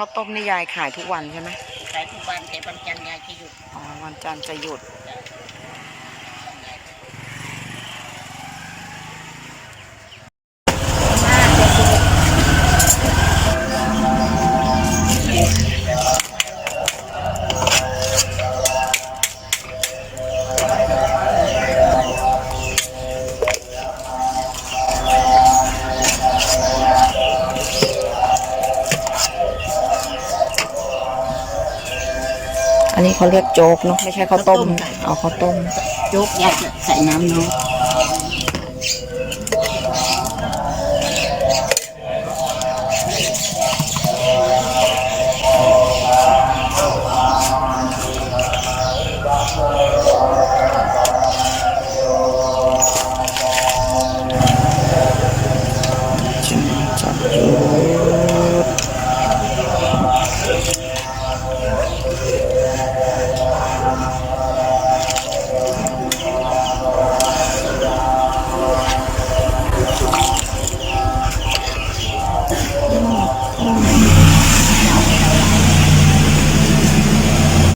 ข้าวต้มนี่ยายขายทุกวันใช่ไหมขายทุกวันแต่วันจันทร์ยายจะหยุดอ๋อวันจันทร์จะหยุดอันนี้เขาเรียกโจ๊กเนาะไม่ใช่ข้าวต้มเอาข้าวต้มโจ๊กยายจะใส่น้ำน้อยจับจุด